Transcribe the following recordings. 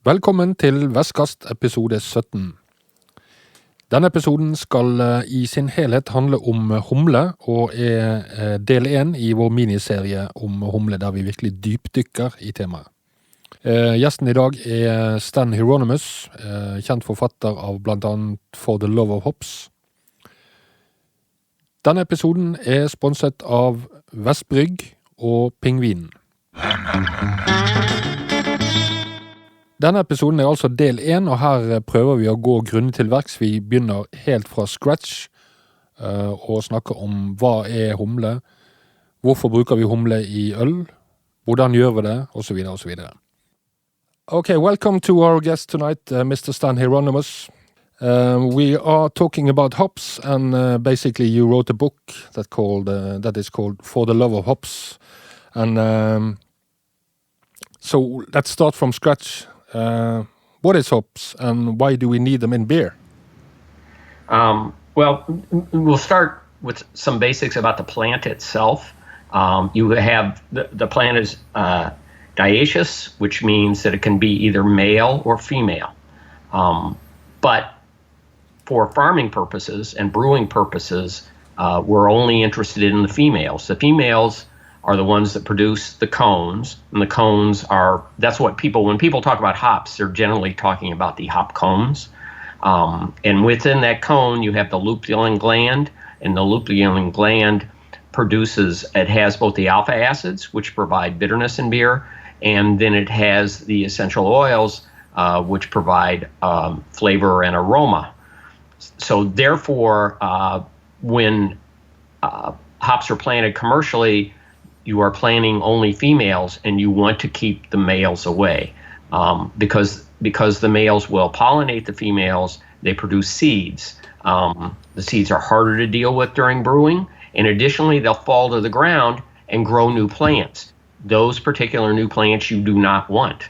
Velkommen til Vestkast episode 17. Denne episoden skal i sin helhet handle om humle, og er del 1 i vår miniserie om humle, der vi virkelig dypdykker i temaet. Gjesten i dag er Stan Hieronymus, kjent forfatter av blant annet For the Love of Hops. Denne episoden er sponset av Vestbrygg og Pingvinen. Denne episoden er altså del 1, og her prøver vi å gå grundig til verks. Vi begynner helt fra scratch og snakker om hva er humle, hvorfor bruker vi humle i øl, hvordan gjør vi det, og så videre, og så videre. Okay, welcome to our guest tonight, Mr. Stan Hieronymus. We are talking about hops, and basically you wrote a book that is called For the Love of Hops. And so let's start from scratch. What is hops, and why do we need them in beer? Well, we'll start with some basics about the plant itself. You have the plant is dioecious, which means that it can be either male or female. But for farming purposes and brewing purposes, we're only interested in the females. The females are the ones that produce the cones, and the cones are, that's what when people talk about hops, they're generally talking about the hop cones. And within that cone, you have the lupulin gland, and the lupulin gland it has both the alpha acids, which provide bitterness in beer, and then it has the essential oils, which provide flavor and aroma. So therefore, when hops are planted commercially, you are planting only females, and you want to keep the males away because the males will pollinate the females. They produce seeds. The seeds are harder to deal with during brewing, and additionally, they'll fall to the ground and grow new plants. Those particular new plants you do not want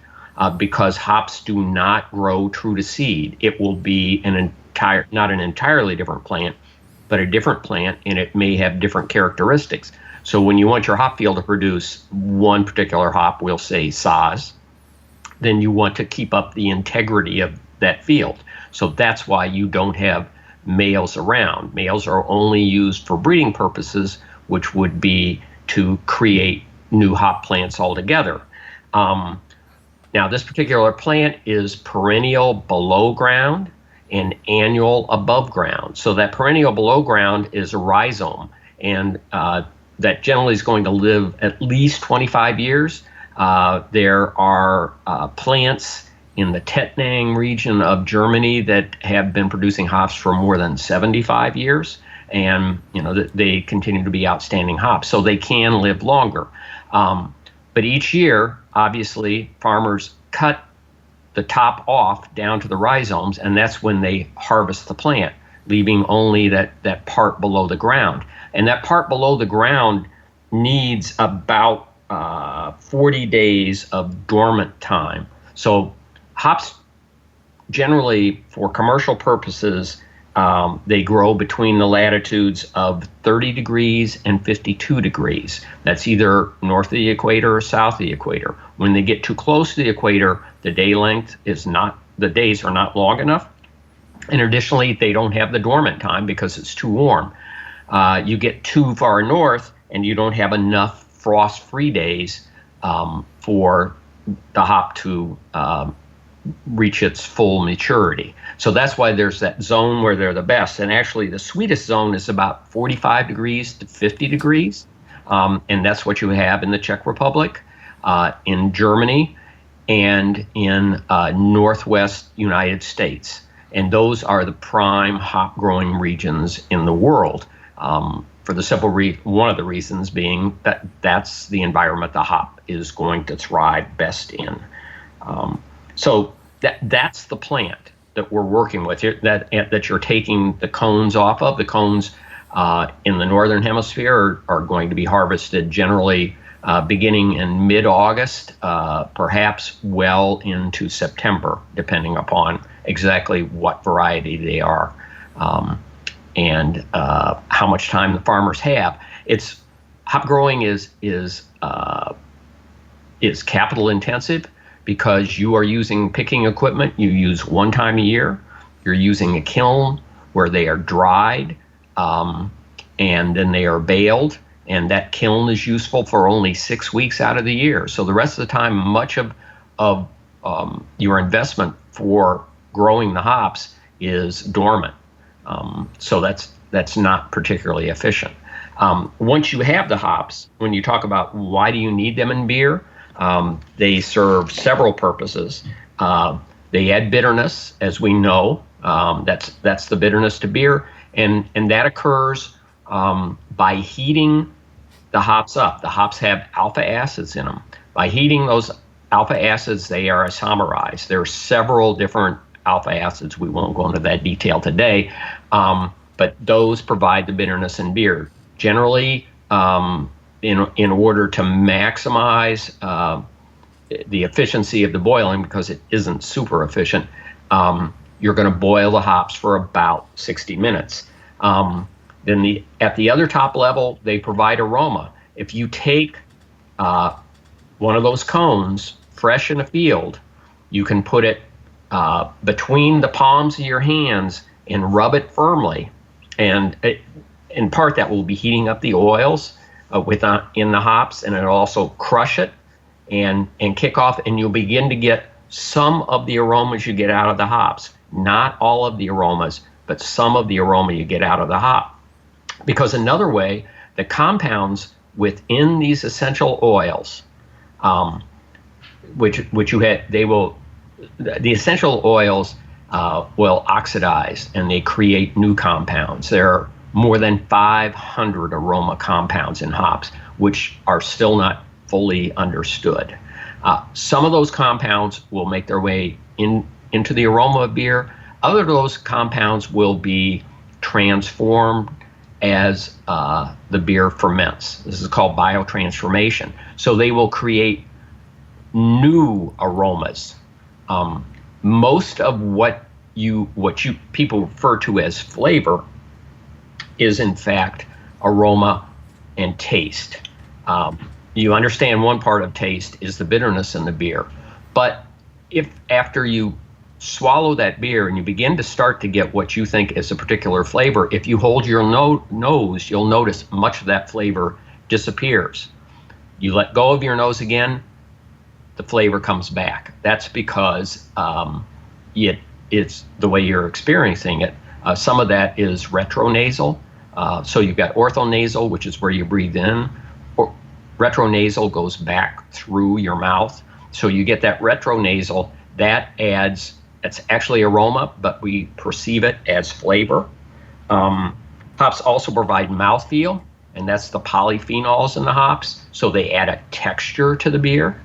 because hops do not grow true to seed. It will be not an entirely different plant, but a different plant, and it may have different characteristics. So when you want your hop field to produce one particular hop, we'll say Saz, then you want to keep up the integrity of that field. So that's why you don't have males around. Males are only used for breeding purposes, which would be to create new hop plants altogether. Now, this particular plant is perennial below ground and annual above ground. So that perennial below ground is a rhizome, and that generally is going to live at least 25 years. There are plants in the Tettnang region of Germany that have been producing hops for more than 75 years, and they continue to be outstanding hops, so they can live longer. But each year, obviously, farmers cut the top off down to the rhizomes, and that's when they harvest the plant, leaving only that part below the ground. And that part below the ground needs about 40 days of dormant time. So hops, generally for commercial purposes, they grow between the latitudes of 30 degrees and 52 degrees. That's either north of the equator or south of the equator. When they get too close to the equator, the days are not long enough. And additionally, they don't have the dormant time because it's too warm. You get too far north, and you don't have enough frost-free days for the hop to reach its full maturity. So that's why there's that zone where they're the best. And actually, the sweetest zone is about 45 degrees to 50 degrees. And that's what you have in the Czech Republic, in Germany, and in Northwest United States. And those are the prime hop growing regions in the world. For the simple one of the reasons being that that's the environment the hop is going to thrive best in. So that's the plant that we're working with here, that you're taking the cones off of. The cones in the northern hemisphere are going to be harvested generally beginning in mid-August, perhaps well into September, depending upon exactly what variety they are. And how much time the farmers have. Hop growing is capital intensive. because you are using picking equipment you use one time a year. You're using a kiln where they are dried, and then they are baled, and that kiln is useful for only 6 weeks out of the year. So the rest of the time, much of your investment for growing the hops is dormant. So that's not particularly efficient. Once you have the hops, when you talk about why do you need them in beer, they serve several purposes. They add bitterness, as we know. That's the bitterness to beer, and that occurs by heating the hops up. The hops have alpha acids in them. By heating those alpha acids, they are isomerized. There are several different alpha acids. We won't go into that detail today, but those provide the bitterness in beer. Generally, in order to maximize the efficiency of the boiling, because it isn't super efficient, you're going to boil the hops for about 60 minutes. Then at the other top level, they provide aroma. If you take one of those cones fresh in a field, you can put it between the palms of your hands and rub it firmly. And in part, that will be heating up the oils in the hops, and it'll also crush it and kick off, and you'll begin to get some of the aromas you get out of the hops. Not all of the aromas, but some of the aroma you get out of the hop. Because another way, the compounds within these essential oils, which you had, the essential oils will oxidize and they create new compounds. There are more than 500 aroma compounds in hops, which are still not fully understood. Some of those compounds will make their way into the aroma of beer. Other of those compounds will be transformed as the beer ferments. This is called biotransformation. So they will create new aromas. Most of what people refer to as flavor is in fact aroma and taste. You understand one part of taste is the bitterness in the beer, but if after you swallow that beer and you begin to start to get what you think is a particular flavor, if you hold your nose, you'll notice much of that flavor disappears. You let go of your nose again, the flavor comes back. That's because it's the way you're experiencing it. Some of that is retronasal. So you've got orthonasal, which is where you breathe in. Retronasal goes back through your mouth. So you get that retronasal, it's actually aroma, but we perceive it as flavor. Hops also provide mouthfeel, and that's the polyphenols in the hops. So they add a texture to the beer.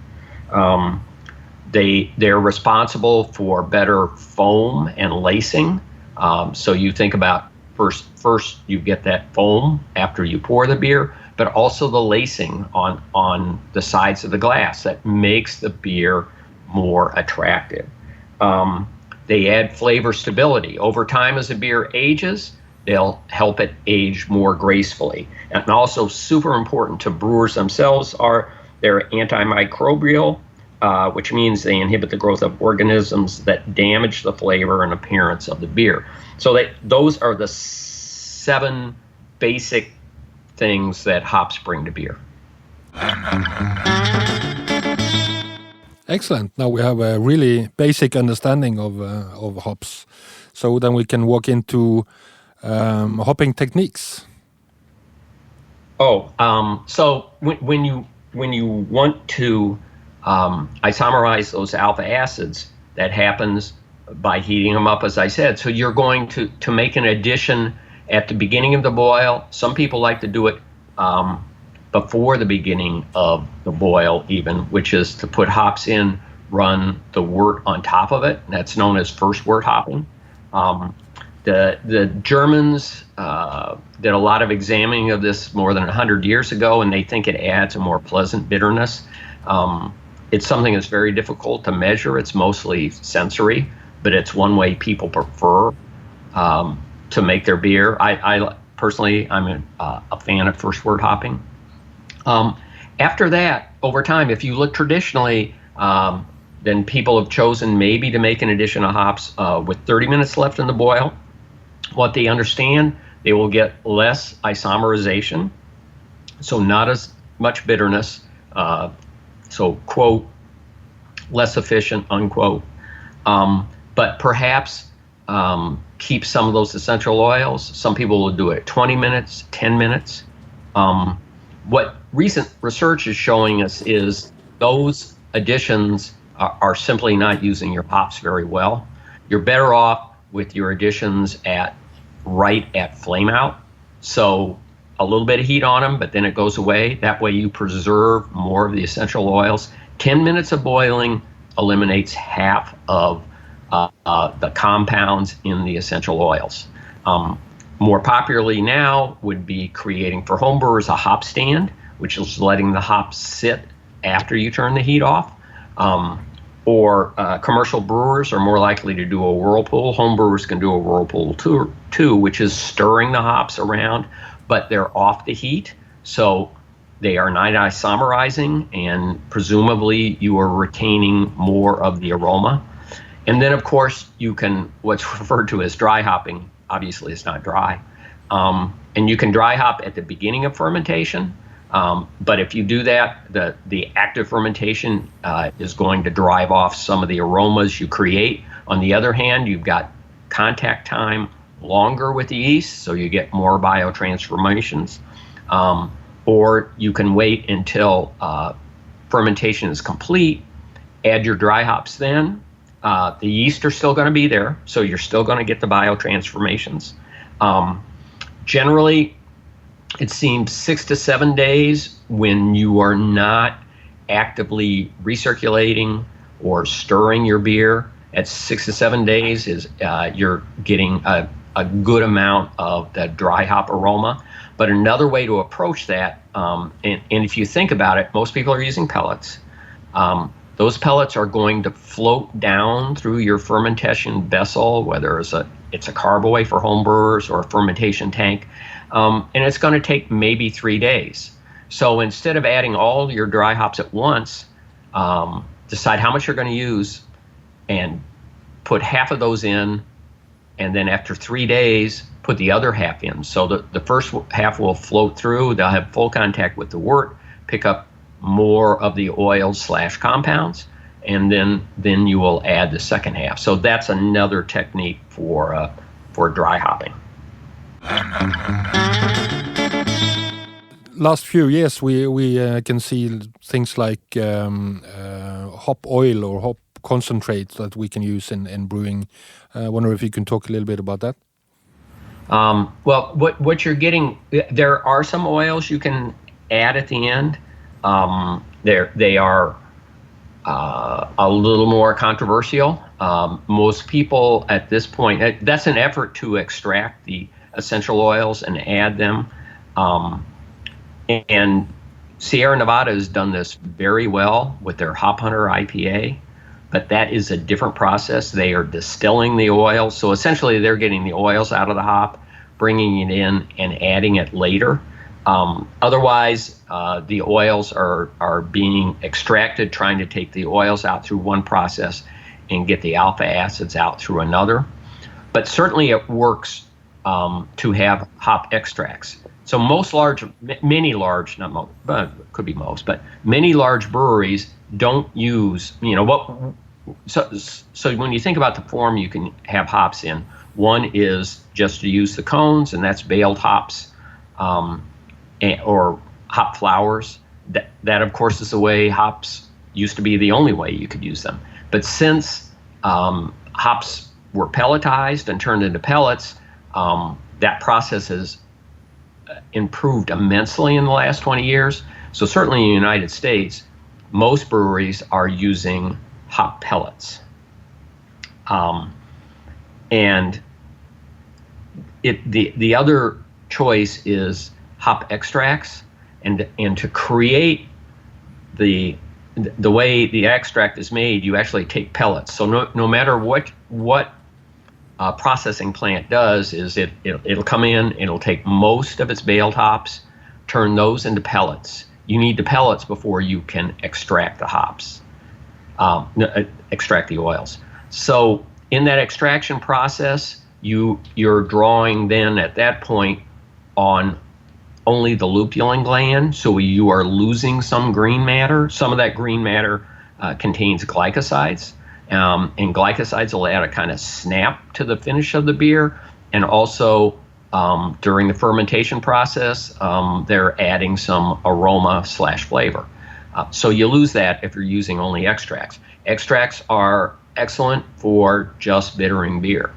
They're responsible for better foam and lacing. So you think about first you get that foam after you pour the beer, but also the lacing on the sides of the glass that makes the beer more attractive. They add flavor stability. Over time as a beer ages, they'll help it age more gracefully. And also super important to brewers themselves they're antimicrobial, which means they inhibit the growth of organisms that damage the flavor and appearance of the beer. So those are the 7 basic things that hops bring to beer. Excellent. Now we have a really basic understanding of hops. So then we can walk into hopping techniques. So when you want to isomerize those alpha acids, that happens by heating them up, as I said. So you're going to make an addition at the beginning of the boil. Some people like to do it before the beginning of the boil even, which is to put hops in, run the wort on top of it. That's known as first wort hopping. The Germans did a lot of examining of this more than 100 years ago, and they think it adds a more pleasant bitterness. It's something that's very difficult to measure. It's mostly sensory, but it's one way people prefer to make their beer. I personally, I'm a fan of first wort hopping. After that, over time, if you look traditionally, then people have chosen maybe to make an addition of hops with 30 minutes left in the boil. What they understand, they will get less isomerization, so not as much bitterness. So, quote, less efficient, unquote. But perhaps keep some of those essential oils. Some people will do it 20 minutes, 10 minutes. What recent research is showing us is those additions are simply not using your hops very well. You're better off with your additions right at flame out. So a little bit of heat on them, but then it goes away. That way you preserve more of the essential oils. 10 minutes of boiling eliminates half of the compounds in the essential oils. More popularly now would be creating for home brewers a hop stand, which is letting the hops sit after you turn the heat off. Or commercial brewers are more likely to do a whirlpool. Home brewers can do a whirlpool too, which is stirring the hops around, but they're off the heat, so they are not isomerizing, and presumably you are retaining more of the aroma. And then, of course, you can, what's referred to as dry hopping. Obviously, it's not dry. And you can dry hop at the beginning of fermentation. But if you do that, the active fermentation is going to drive off some of the aromas you create. On the other hand, you've got contact time longer with the yeast, so you get more biotransformations. Or you can wait until fermentation is complete, add your dry hops then. The yeast are still going to be there, so you're still going to get the biotransformations. Generally, it seems 6 to 7 days when you are not actively recirculating or stirring your beer. At 6 to 7 days is you're getting a good amount of the dry hop aroma. But another way to approach that, and if you think about it, most people are using pellets. Those pellets are going to float down through your fermentation vessel, whether it's a carboy for home brewers or a fermentation tank, and it's going to take maybe 3 days. So instead of adding all your dry hops at once, decide how much you're going to use and put half of those in, and then after 3 days, put the other half in. So the first half will float through, they'll have full contact with the wort, pick up more of the oils / compounds, and then you will add the second half. So that's another technique for dry hopping. Last few years, we can see things like hop oil or hop concentrates that we can use in brewing. I wonder if you can talk a little bit about that. Well, what you're getting, there are some oils you can add at the end. They are a little more controversial. Most people at this point, that's an effort to extract the essential oils and add them. And Sierra Nevada has done this very well with their Hop Hunter IPA, but that is a different process. They are distilling the oil. So essentially they're getting the oils out of the hop, bringing it in and adding it later. Otherwise, the oils are being extracted, trying to take the oils out through one process and get the alpha acids out through another. But certainly it works to have hop extracts. So many large, not most, but could be most, but many large breweries don't use, so when you think about the form you can have hops in, one is just to use the cones, and that's baled hops, or hop flowers. That of course is the way hops used to be, the only way you could use them. But since hops were pelletized and turned into pellets, that process has improved immensely in the last 20 years. So certainly in the United States, most breweries are using hop pellets. And the other choice is hop extracts, and to create the way the extract is made, you actually take pellets. So no matter what processing plant does, is it'll come in, it'll take most of its baled hops, turn those into pellets. You need the pellets before you can extract the hops. extract the oils. So in that extraction process, you're drawing then at that point on only the lupulin gland, so you are losing some green matter. Some of that green matter contains glycosides, and glycosides will add a kind of snap to the finish of the beer, and also during the fermentation process, they're adding some aroma/flavor. So you lose that if you're using only extracts. Extracts are excellent for just bittering beer.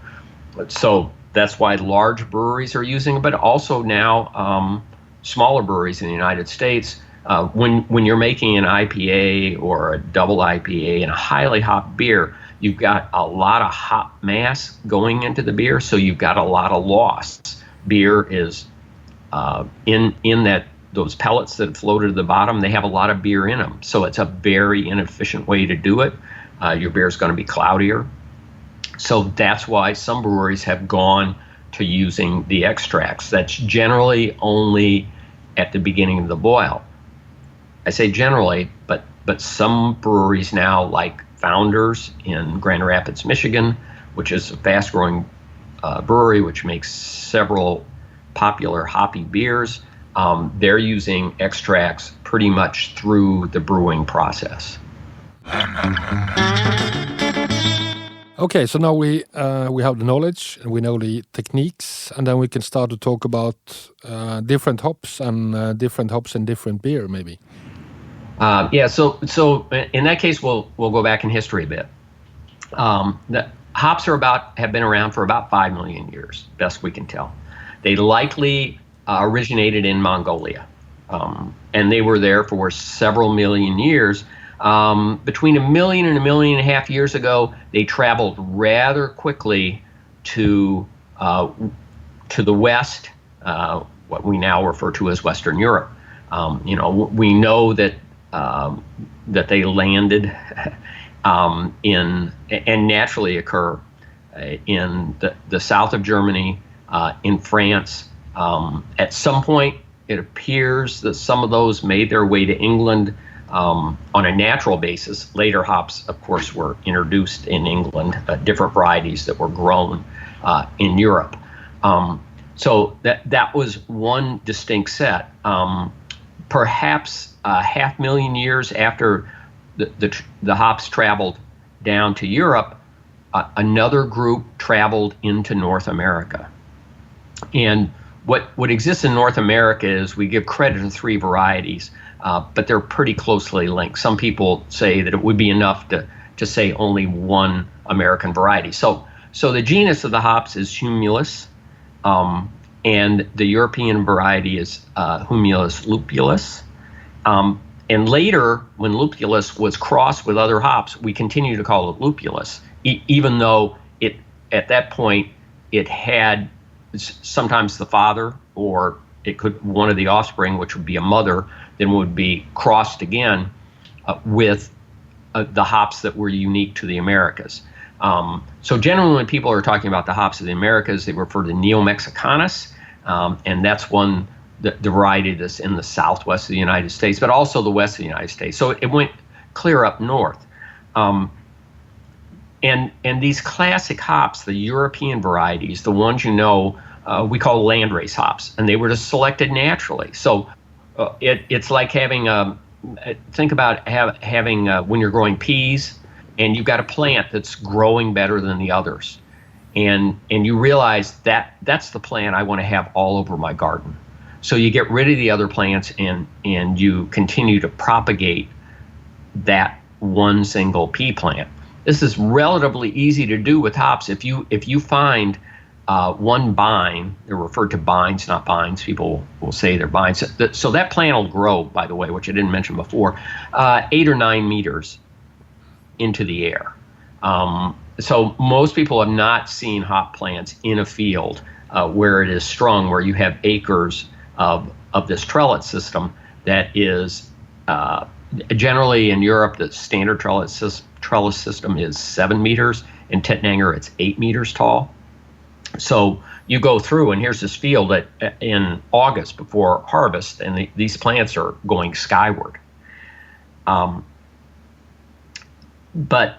So that's why large breweries are using it, but also now smaller breweries in the United States, when you're making an IPA or a double IPA and a highly hopped beer, you've got a lot of hop mass going into the beer, so you've got a lot of loss. Beer is in that those pellets that floated to the bottom, they have a lot of beer in them. So it's a very inefficient way to do it. Your beer is going to be cloudier. So that's why some breweries have gone to using the extracts. That's generally only at the beginning of the boil. I say generally, but some breweries now, like Founders in Grand Rapids, Michigan, which is a fast-growing brewery which makes several popular hoppy beers, they're using extracts pretty much through the brewing process. Okay, so now we have the knowledge and we know the techniques, and then we can start to talk about different hops and different beer, maybe. So in that case, we'll go back in history a bit. The hops have been around for about 5 million years, best we can tell. They likely originated in Mongolia, and they were there for several million years. Between 1 million and 1.5 million years ago, they traveled rather quickly to the west, what we now refer to as Western Europe. We know that they landed and naturally occur in the south of Germany, in France. At some point, it appears that some of those made their way to England on a natural basis. Later hops, of course, were introduced in England, different varieties that were grown in Europe. So that was one distinct set. Perhaps 500,000 years after the hops traveled down to Europe, another group traveled into North America. And what exists in North America is we give credit to 3 varieties, but they're pretty closely linked. Some people say that it would be enough to say only one American variety. So the genus of the hops is Humulus, and the European variety is Humulus lupulus. And later, when lupulus was crossed with other hops, we continue to call it lupulus, even though at that point it had sometimes the father, or it could one of the offspring, which would be a mother, then would be crossed again with the hops that were unique to the Americas. So generally, when people are talking about the hops of the Americas, they refer to Neo-Mexicanus, and that's the variety that's in the southwest of the United States, but also the west of the United States. So it went clear up north. And these classic hops, the European varieties, the ones we call landrace hops, and they were just selected naturally. So it's like having think about having when you're growing peas, and you've got a plant that's growing better than the others, and you realize that's the plant I want to have all over my garden. So you get rid of the other plants and you continue to propagate that one single pea plant. This is relatively easy to do with hops. If you find one vine, they're referred to vines, not vines. People will say they're vines. So that plant will grow, by the way, which I didn't mention before, 8 or 9 meters into the air. So most people have not seen hop plants in a field where it is strung, where you have acres of this trellis system that is generally in Europe, the standard trellis system is 7 meters. In Tettnanger, it's 8 meters tall. So you go through, and here's this field in August before harvest, and these plants are going skyward. but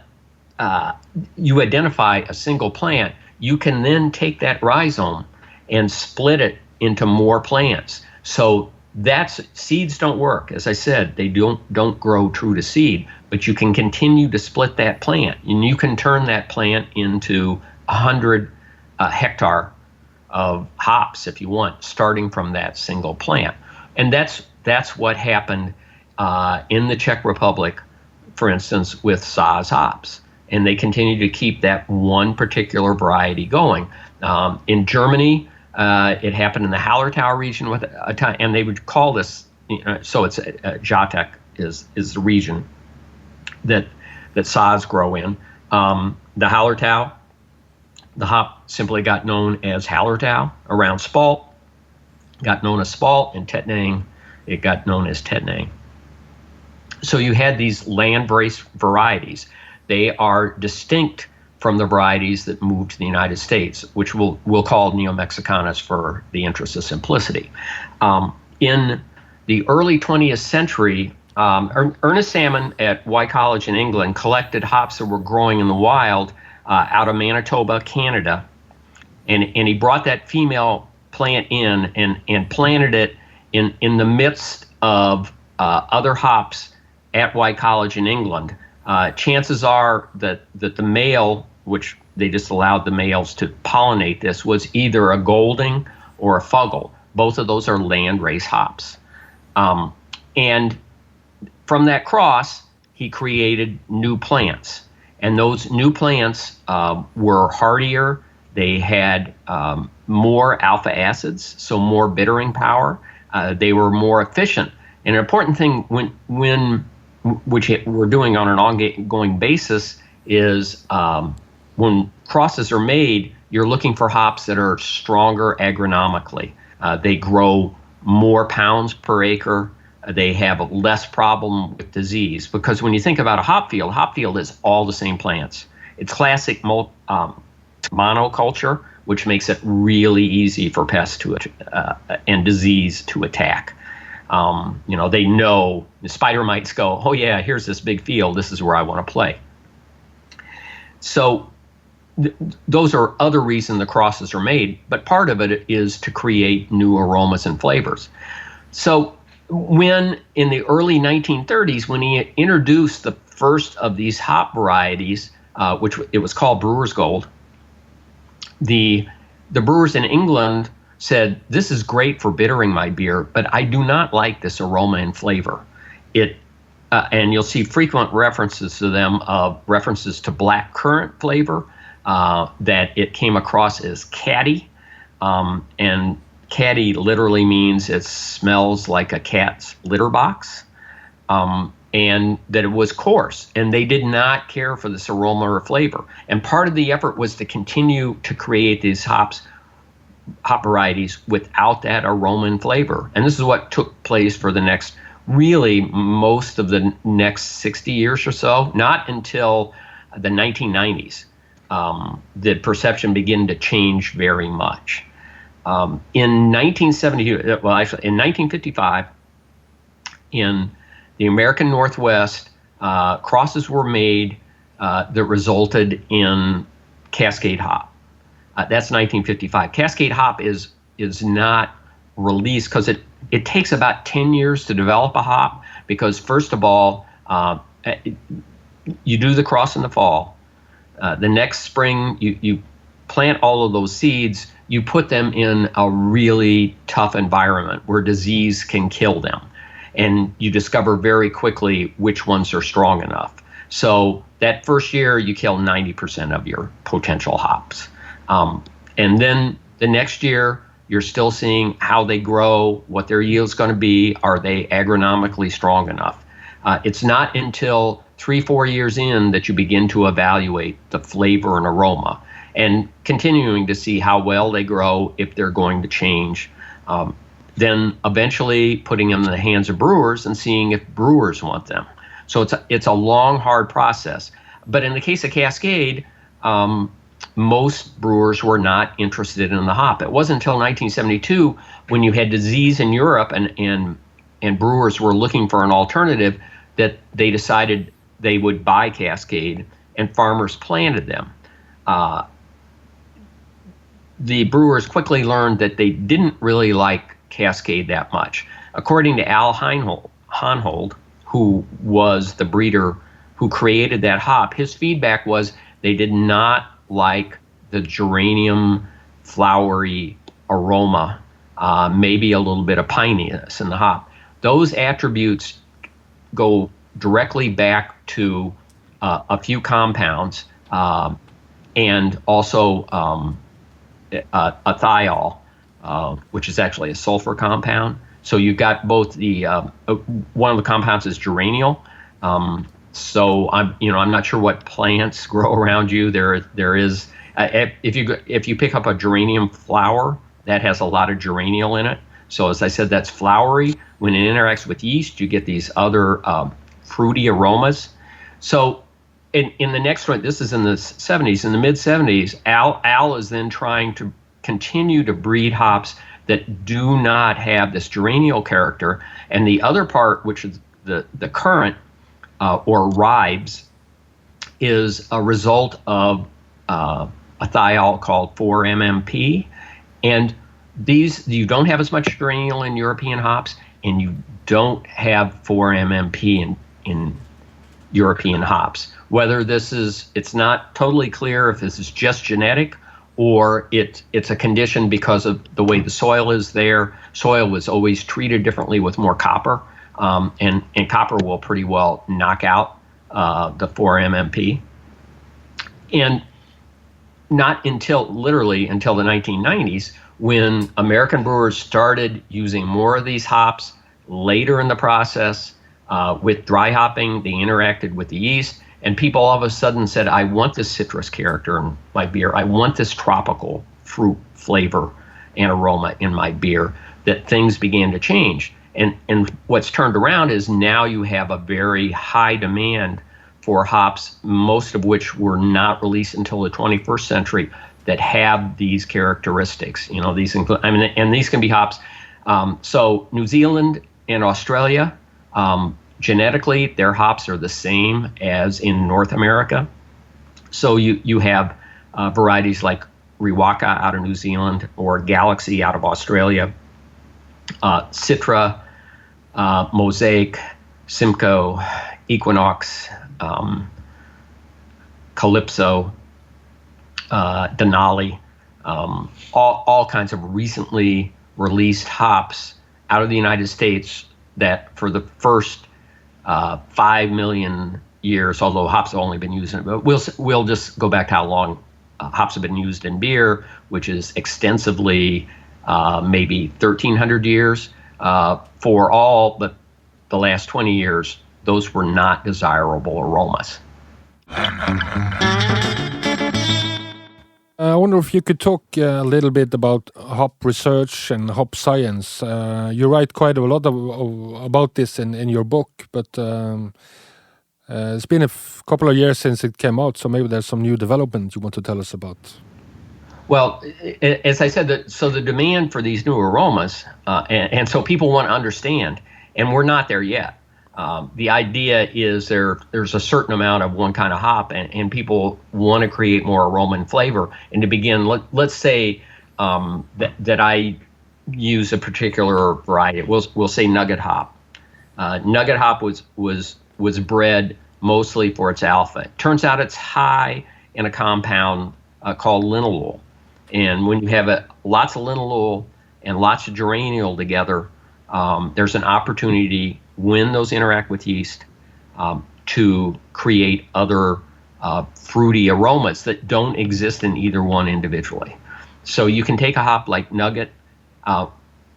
you identify a single plant, you can then take that rhizome and split it into more plants. So seeds don't work. As I said, they don't grow true to seed, but you can continue to split that plant, and you can turn that plant into 100 hectare of hops if you want, starting from that single plant. And that's what happened in the Czech Republic, for instance, with Saaz hops. And they continue to keep that one particular variety going. In Germany, it happened in the Hallertau region with a time, and they would call this, so it's Žatec is the region that Saaz grow in. The Hallertau, the hop simply got known as Hallertau around Spalt, got known as Spalt, and Tettnang, it got known as Tettnang. So you had these landrace varieties. They are distinct from the varieties that moved to the United States, which we'll call Neo-Mexicanas for the interest of simplicity. In the early 20th century, Ernest Salmon at Y College in England collected hops that were growing in the wild out of Manitoba, Canada, and he brought that female plant in and planted it in the midst of other hops at Y College in England. Chances are that the male, which they just allowed the males to pollinate this, was either a Golding or a Fuggle. Both of those are landrace hops. And from that cross, he created new plants. And those new plants were hardier. They had more alpha acids, so more bittering power. They were more efficient. And an important thing which we're doing on an ongoing basis is when crosses are made, you're looking for hops that are stronger agronomically. They grow more pounds per acre. They have less problem with disease, because when you think about a hop field is all the same plants. It's classic monoculture, which makes it really easy for pests and disease to attack. They know the spider mites go, oh yeah, here's this big field. This is where I want to play. So those are other reasons the crosses are made, but part of it is to create new aromas and flavors. So when in the early 1930s, when he introduced the first of these hop varieties, which it was called Brewer's Gold, the brewers in England said, this is great for bittering my beer, but I do not like this aroma and flavor. And you'll see frequent references to them, references to black currant flavor, that it came across as catty. And catty literally means it smells like a cat's litter box, and that it was coarse. And they did not care for this aroma or flavor. And part of the effort was to continue to create these hop varieties without that aroma and flavor. And this is what took place for the next, really most of the next 60 years or so. Not until the 1990s the perception began to change very much. In 1955, in the American Northwest, crosses were made that resulted in Cascade hop. That's 1955. Cascade hop is not released because it takes about 10 years to develop a hop, because first of all, you do the cross in the fall. The next spring, you plant all of those seeds. You put them in a really tough environment where disease can kill them. And you discover very quickly which ones are strong enough. So that first year, you kill 90% of your potential hops. And then the next year, you're still seeing how they grow, what their yield's going to be. Are they agronomically strong enough? It's not until 3-4 years in that you begin to evaluate the flavor and aroma, and continuing to see how well they grow, if they're going to change. Then eventually putting them in the hands of brewers and seeing if brewers want them. So it's a long, hard process. But in the case of Cascade, most brewers were not interested in the hop. It wasn't until 1972, when you had disease in Europe and brewers were looking for an alternative, that they decided they would buy Cascade, and farmers planted them. The brewers quickly learned that they didn't really like Cascade that much. According to Al Hanhold, who was the breeder who created that hop, his feedback was they did not like the geranium flowery aroma, maybe a little bit of pininess in the hop. Those attributes go directly back to a few compounds and also a thiol, which is actually a sulfur compound. So you've got both the one of the compounds is geraniol. So I'm not sure what plants grow around you. There is if you pick up a geranium flower, that has a lot of geraniol in it. So as I said, that's flowery. When it interacts with yeast, you get these other fruity aromas. So in the next one, this is in the 70s, in the mid 70s, Al is then trying to continue to breed hops that do not have this geraniol character. And the other part, which is the current or ribes, is a result of a thiol called 4-MMP. And these, you don't have as much geraniol in European hops, and you don't have 4-MMP in European hops. Whether it's not totally clear if this is just genetic or it's a condition because of the way the soil is there. Soil was always treated differently with more copper, and copper will pretty well knock out the 4-MMP. And not until the 1990s, when American brewers started using more of these hops later in the process with dry hopping, they interacted with the yeast, and people all of a sudden said, I want this citrus character in my beer. I want this tropical fruit flavor and aroma in my beer, that things began to change. And what's turned around is now you have a very high demand for hops, most of which were not released until the 21st century, that have these characteristics. These include, and these can be hops. So New Zealand and Australia, genetically, their hops are the same as in North America. So you have varieties like Riwaka out of New Zealand or Galaxy out of Australia, Citra, Mosaic, Simcoe, Equinox, Calypso, Denali, all kinds of recently released hops out of the United States that for the first 5 million years, although hops have only been used in it, but we'll just go back to how long hops have been used in beer, which is extensively maybe 1,300 years. For all but the last 20 years, those were not desirable aromas. I wonder if you could talk a little bit about hop research and hop science. You write quite a lot about this in your book, but it's been a couple of years since it came out, so maybe there's some new development you want to tell us about. Well, as I said, so the demand for these new aromas, and so people want to understand, and we're not there yet. The idea is there's a certain amount of one kind of hop, and people want to create more aroma and flavor. And to begin, let's say that I use a particular variety. We'll say nugget hop. Nugget hop was bred mostly for its alpha. It turns out it's high in a compound called linalool. And when you have lots of linalool and lots of geraniol together, there's an opportunity when those interact with yeast to create other fruity aromas that don't exist in either one individually. So you can take a hop like nugget,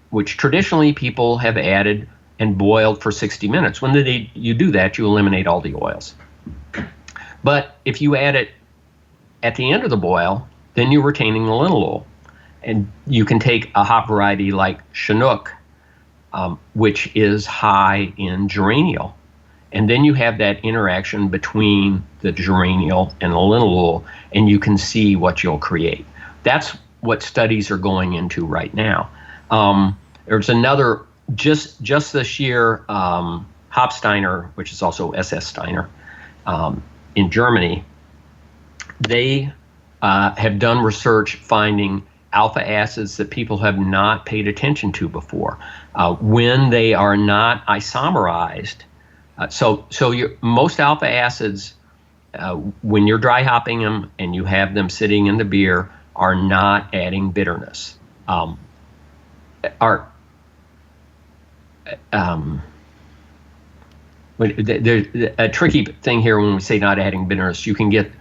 which traditionally people have added and boiled for 60 minutes. When you do that, you eliminate all the oils. But if you add it at the end of the boil, then you're retaining the linalool. And you can take a hop variety like Chinook, which is high in geraniol. And then you have that interaction between the geraniol and the linalool, and you can see what you'll create. That's what studies are going into right now. There's another, just this year, Hopsteiner, which is also SS Steiner, in Germany, they have done research finding alpha acids that people have not paid attention to before. When they are not isomerized, most alpha acids, when you're dry hopping them and you have them sitting in the beer, are not adding bitterness. There's a tricky thing here when we say not adding bitterness. You can get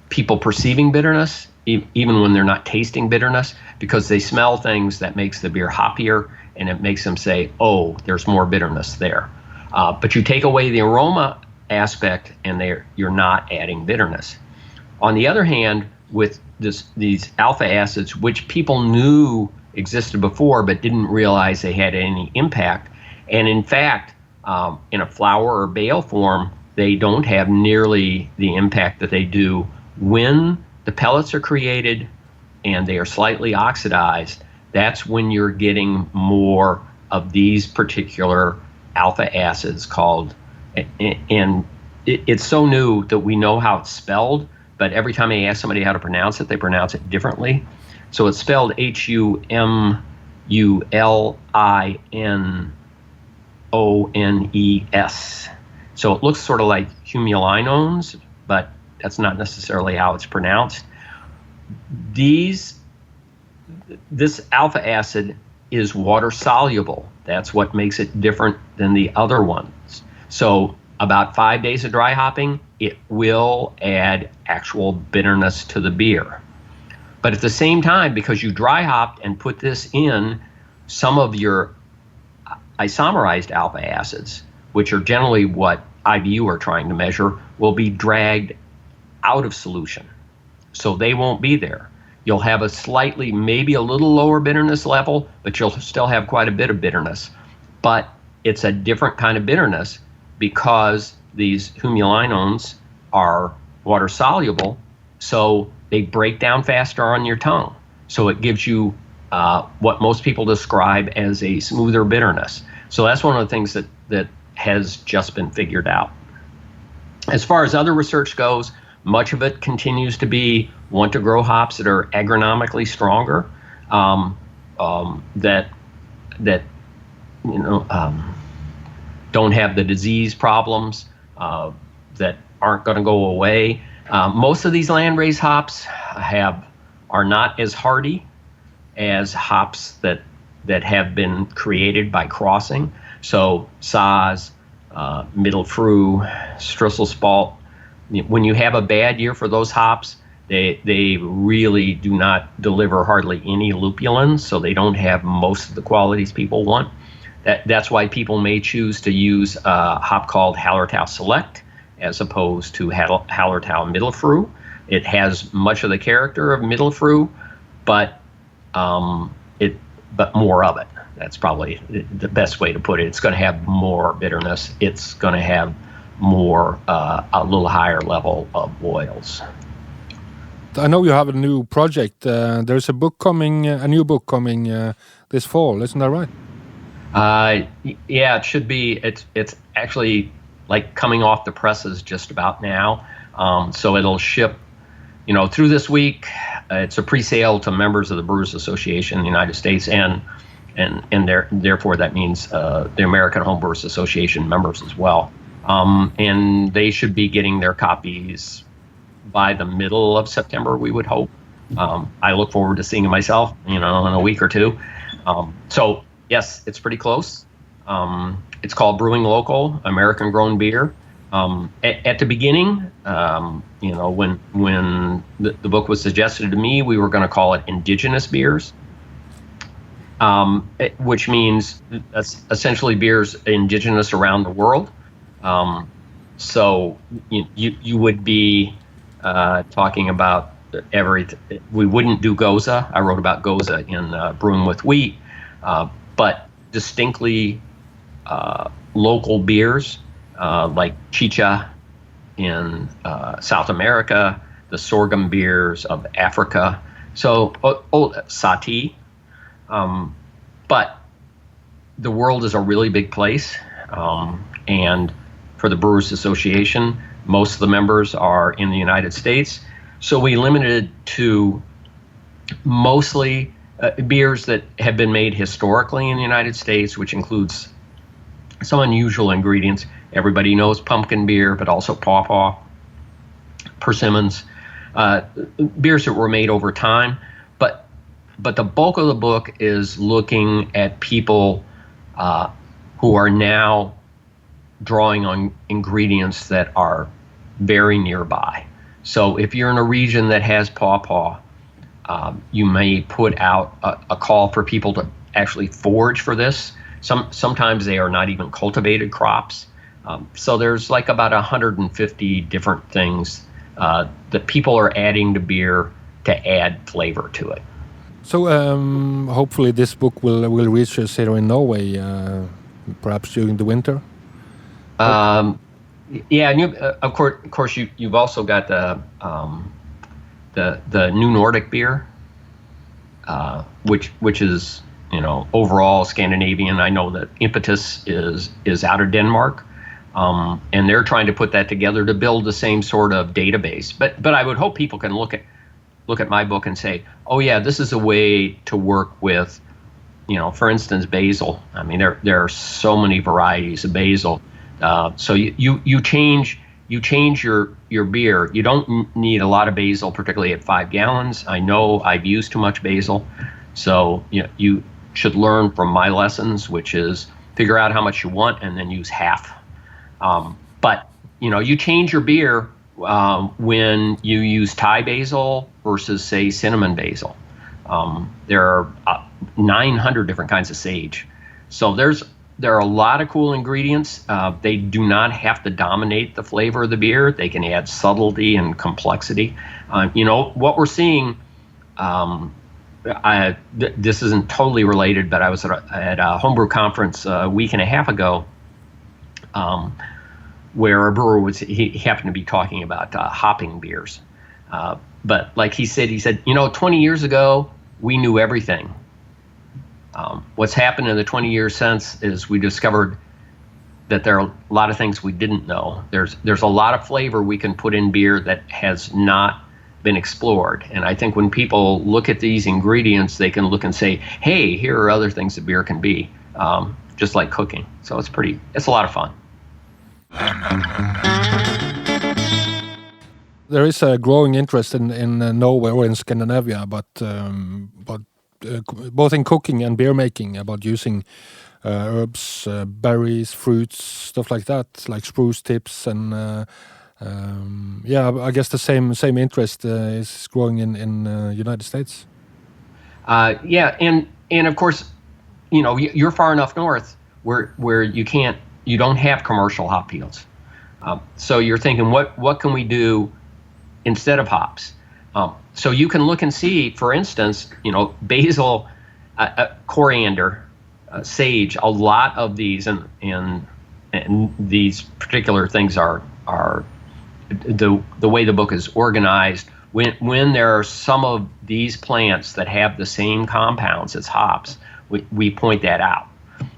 people perceiving bitterness even when they're not tasting bitterness, because they smell things that makes the beer hoppier, and it makes them say, oh, there's more bitterness there. But you take away the aroma aspect and you're not adding bitterness. On the other hand, with these alpha acids, which people knew existed before but didn't realize they had any impact, and in fact, in a flour or bale form, they don't have nearly the impact that they do when the pellets are created and they are slightly oxidized. That's when you're getting more of these particular alpha acids called, and it's so new that we know how it's spelled, but every time I ask somebody how to pronounce it, they pronounce it differently. So it's spelled HUMULINONES. So it looks sort of like humulinones, but that's not necessarily how it's pronounced. This alpha acid is water soluble. That's what makes it different than the other ones. So about 5 days of dry hopping, it will add actual bitterness to the beer. But at the same time, because you dry hopped and put this in, some of your isomerized alpha acids, which are generally what IBU are trying to measure, will be dragged out of solution. So they won't be there. You'll have a slightly, maybe a little lower bitterness level, but you'll still have quite a bit of bitterness. But it's a different kind of bitterness because these humulinones are water soluble, so they break down faster on your tongue. So it gives you what most people describe as a smoother bitterness. So that's one of the things that has just been figured out. As far as other research goes, much of it continues to be want to grow hops that are agronomically stronger, that don't have the disease problems, that aren't going to go away. Most of these land-raised hops are not as hardy as hops that have been created by crossing. So Saaz, Mittelfrüh, Strüsselspalt. When you have a bad year for those hops, they really do not deliver hardly any lupulin, so they don't have most of the qualities people want. That's why people may choose to use a hop called Hallertau Select as opposed to Hallertau Mittelfrüh. It has much of the character of Mittelfrüh, but more of it. That's probably the best way to put it. It's going to have more bitterness. It's going to have more, a little higher level of oils. I know you have a new project. There's a new book coming this fall. Isn't that right? Yeah, it should be. It's actually like coming off the presses just about now. So it'll ship, through this week. It's a pre-sale to members of the Brewers Association in the United States, and therefore that means the American Home Brewers Association members as well. And they should be getting their copies by the middle of September, we would hope. I look forward to seeing it myself, in a week or two. So yes, it's pretty close. It's called Brewing Local, American Grown Beer. At the beginning, when the book was suggested to me, we were going to call it Indigenous Beers, which means essentially beers indigenous around the world. So you would be talking about everything. We wouldn't do Goza. I wrote about Goza in Brewing with Wheat, but distinctly local beers like chicha in South America, the sorghum beers of Africa. So sati. But the world is a really big place, and for the Brewers Association. Most of the members are in the United States. So we limited to mostly beers that have been made historically in the United States, which includes some unusual ingredients. Everybody knows pumpkin beer, but also pawpaw, persimmons, beers that were made over time. But the bulk of the book is looking at people who are now drawing on ingredients that are very nearby. So if you're in a region that has pawpaw, you may put out a call for people to actually forage for this. Sometimes they are not even cultivated crops. So there's like about 150 different things that people are adding to beer to add flavor to it. So hopefully this book will reach us here in Norway, perhaps during the winter. Yeah, and of course you've also got the New Nordic beer, which is overall Scandinavian. I know that Impetus is out of Denmark, and they're trying to put that together to build the same sort of database. But I would hope people can look at my book and say, oh yeah, this is a way to work with, for instance, basil. I mean, there are so many varieties of basil. So you change your beer. You don't need a lot of basil, particularly at 5 gallons. I know I've used too much basil, so you should learn from my lessons, which is figure out how much you want and then use half. But you change your beer when you use Thai basil versus, say, cinnamon basil. There are 900 different kinds of sage. So there are a lot of cool ingredients. They do not have to dominate the flavor of the beer. They can add subtlety and complexity. What we're seeing, this isn't totally related, but I was at a homebrew conference a week and a half ago, where a brewer he happened to be talking about hopping beers. But like he said, 20 years ago, we knew everything. What's happened in the 20 years since is we discovered that there are a lot of things we didn't know. There's a lot of flavor we can put in beer that has not been explored. And I think when people look at these ingredients, they can look and say, hey, here are other things that beer can be, just like cooking. So it's a lot of fun. There is a growing interest in Norway or in Scandinavia, but both in cooking and beer making, about using herbs, berries, fruits, stuff like that, like spruce tips, and I guess the same interest is growing in United States. And of course, you're far enough north where you don't have commercial hop fields. So you're thinking, what can we do instead of hops? So you can look and see, for instance, basil, coriander, sage. A lot of these and these particular things are the way the book is organized. When there are some of these plants that have the same compounds as hops, we point that out.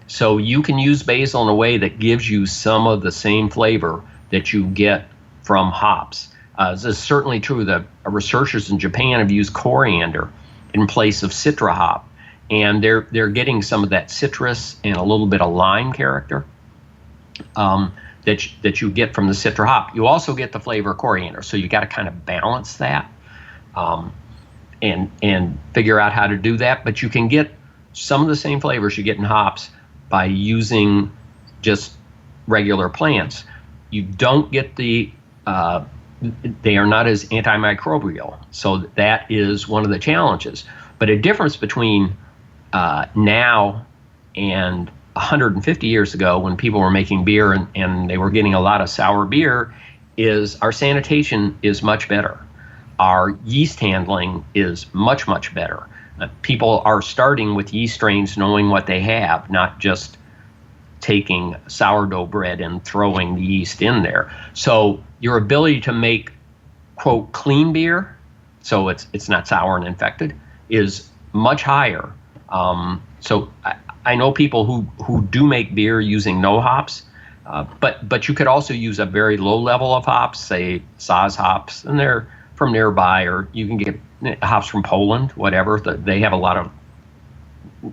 So you can use basil in a way that gives you some of the same flavor that you get from hops. This is certainly true. The researchers in Japan have used coriander in place of citra hop, and they're getting some of that citrus and a little bit of lime character that you get from the citra hop. You also get the flavor of coriander, so you got to kind of balance that and figure out how to do that. But you can get some of the same flavors you get in hops by using just regular plants. You don't get they are not as antimicrobial. So that is one of the challenges. But a difference between now and 150 years ago, when people were making beer and they were getting a lot of sour beer, is our sanitation is much better. Our yeast handling is much, much better. People are starting with yeast strains knowing what they have, not just taking sourdough bread and throwing the yeast in there. So your ability to make, quote, clean beer, so it's not sour and infected, is much higher. So I know people who do make beer using no hops, But you could also use a very low level of hops, say Saaz hops, and they're from nearby, or you can get hops from Poland, whatever. They have a lot of,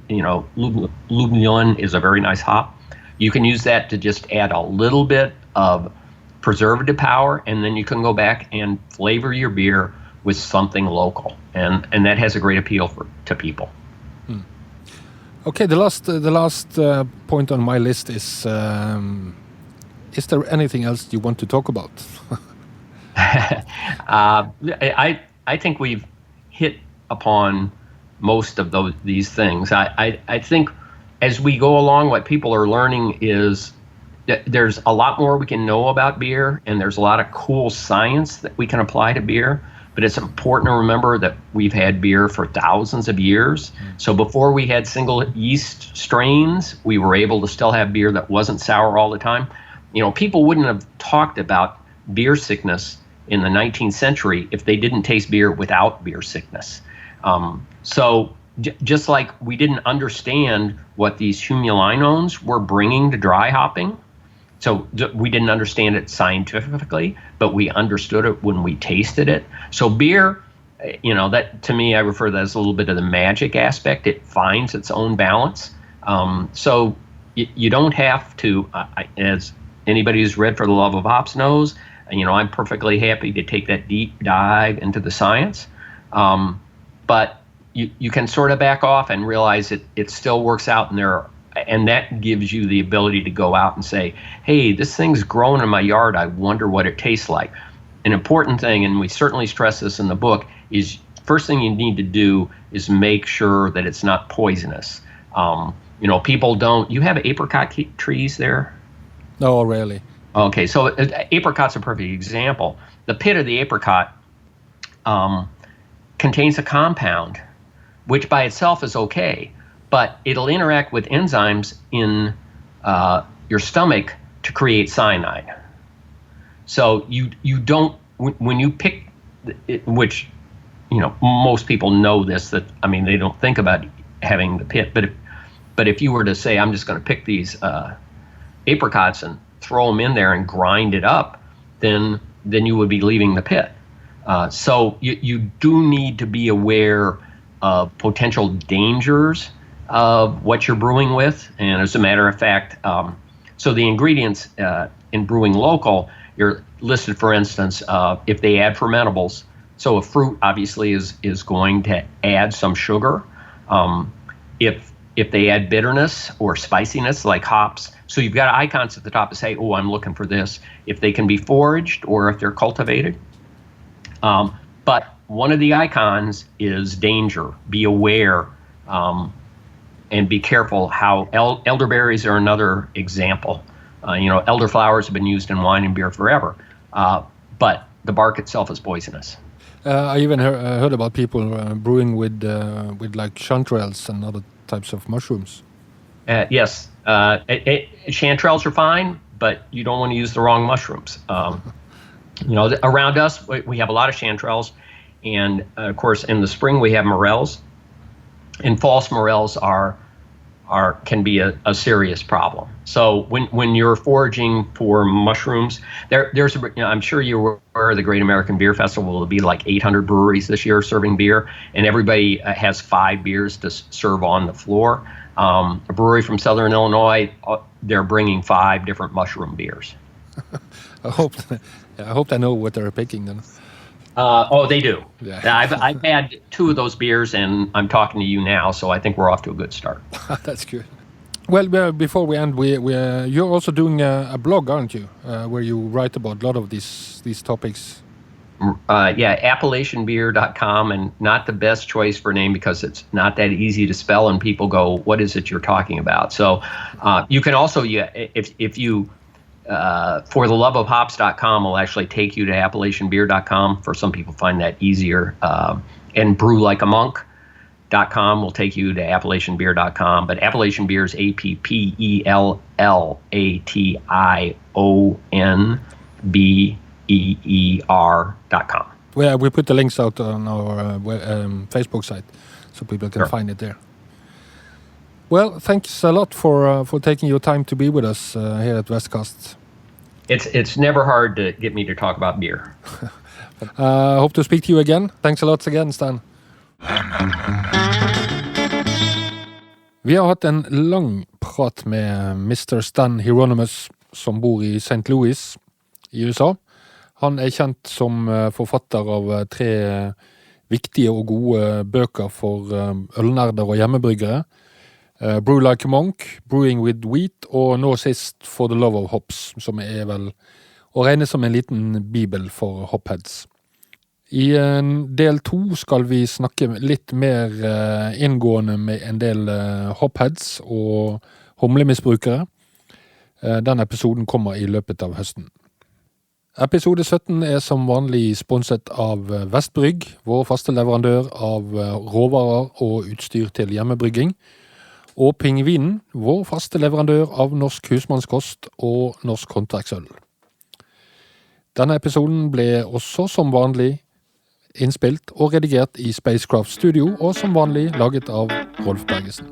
Lublin is a very nice hop. You can use that to just add a little bit of preservative power, and then you can go back and flavor your beer with something local, and that has a great appeal to people. Okay, the last point on my list is there anything else you want to talk about? I think we've hit upon most of these things. I think as we go along, what people are learning is that there's a lot more we can know about beer, and there's a lot of cool science that we can apply to beer. But it's important to remember that we've had beer for thousands of years. So before we had single yeast strains, we were able to still have beer that wasn't sour all the time. People wouldn't have talked about beer sickness in the 19th century if they didn't taste beer without beer sickness. So just like we didn't understand what these humulinones were bringing to dry hopping, so we didn't understand it scientifically, but we understood it when we tasted it. So beer, that to me, I refer to that as a little bit of the magic aspect. It finds its own balance. So you don't have to, as anybody who's read For the Love of Hops knows, I'm perfectly happy to take that deep dive into the science. But you can sort of back off and realize it still works out, and that gives you the ability to go out and say, hey, this thing's growing in my yard. I wonder what it tastes like. An important thing, and we certainly stress this in the book, is first thing you need to do is make sure that it's not poisonous. People don't. You have apricot trees there? No, really. Okay, so apricot's a perfect example. The pit of the apricot contains a compound, which by itself is okay, but it'll interact with enzymes in your stomach to create cyanide. So you don't, when you pick, which, most people know this, that, they don't think about having the pit, but if you were to say, I'm just going to pick these apricots and throw them in there and grind it up, then you would be leaving the pit. So you do need to be aware of potential dangers of what you're brewing with. And as a matter of fact, so the ingredients in brewing local, you're listed, for instance, if they add fermentables. So a fruit obviously is going to add some sugar. If they add bitterness or spiciness like hops, so you've got icons at the top to say, oh, I'm looking for this. If they can be foraged or if they're cultivated. But one of the icons is danger. Be aware. And be careful how elderberries are another example. Elderflowers have been used in wine and beer forever, but the bark itself is poisonous. I even heard about people brewing with like chanterelles and other types of mushrooms. Yes, chanterelles are fine, but you don't want to use the wrong mushrooms. Around us, we have a lot of chanterelles, and of course, in the spring we have morels. And false morels can be a serious problem. So when you're foraging for mushrooms, there's I'm sure you're aware of the Great American Beer Festival. Will be like 800 breweries this year serving beer, and everybody has 5 beers to serve on the floor. A brewery from Southern Illinois, they're bringing 5 different mushroom beers. I hope they know what they're picking then. They do. Yeah. I've had 2 of those beers, and I'm talking to you now, so I think we're off to a good start. That's good. Well, before we end, you're also doing a blog, aren't you? Where you write about a lot of these topics. AppalachianBeer.com, and not the best choice for a name because it's not that easy to spell, and people go, "What is it you're talking about?" So you can also, if you fortheloveofhops.com will actually take you to AppalachianBeer.com. For some people find that easier. And BrewLikeAMonk.com will take you to AppalachianBeer.com. But Appalachian Beer is AppellationsBeer.com. Well, we put the links out on our Facebook site so people can find it there. Well, thanks a lot for taking your time to be with us here at Vestkast. It's never hard to get me to talk about beer. Hope to speak to you again. Thanks a lot again, Stan. Vi har hatt en lang prat med Mr. Stan Hieronymus, som bor i St. Louis i USA. Han kjent som forfatter av 3 viktige og gode bøker for ølnerder og hjemmebryggere. Brew Like a Monk, Brewing with Wheat, og nå sist For the Love of Hops, som vel å regne som en liten bibel for hopheads. I del 2 skal vi snakke litt mer inngående med en del hopheads og humlemisbrukere. Den episoden kommer i løpet av høsten. Episode 17 som vanlig sponset av Vestbrygg, vår faste leverandør av råvarer og utstyr til hjemmebrygging, og Pingvinen, vår faste leverandør av norsk husmannskost og norsk håndverksøl. Denne episoden ble også som vanlig innspilt og redigert i Spacecraft Studio, og som vanlig laget av Rolf Bergesen.